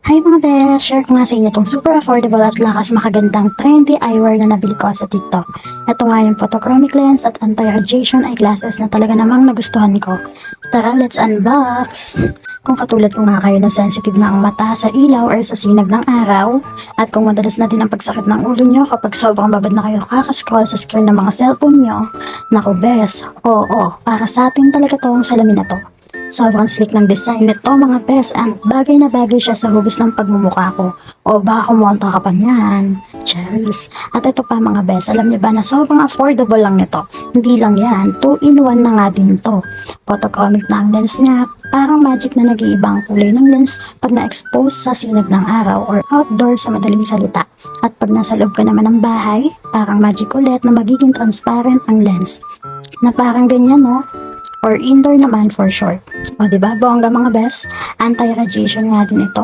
Hi mga besh! Share ko nga sa inyo itong super affordable at lakas makagandang trendy eyewear na nabili ko sa TikTok. Ito nga yung photochromic lens at anti-radiation eyeglasses na talaga namang nagustuhan ko. Tara, let's unbox! Kung katulad ko nga kayo na sensitive na ang mata sa ilaw or sa sinag ng araw, at kung madalas na din ang pagsakit ng ulo nyo kapag sobrang babad na kayo kakascroll sa screen ng mga cellphone nyo, naku bes, oo, para sa atin talaga tong salamin na to. Sobrang slick ng design nito mga bes, and bagay na bagay siya sa hugis ng pagmumukha ko. O baka kumonta ka pa niyan. Cheers! At ito pa mga bes, alam niyo ba na sobrang affordable lang nito? Hindi lang yan, 2-in-1 na nga din to. Photochromic na ang lens niya, parang magic na nag-iibang kulay ng lens pag na-expose sa sinag ng araw or outdoor sa madaling salita. At pag nasa loob ka naman ng bahay, parang magic ulit na magiging transparent ang lens. Na parang ganyan no? Or indoor naman for short. O diba, bongga mga best, anti-radiation nga din ito.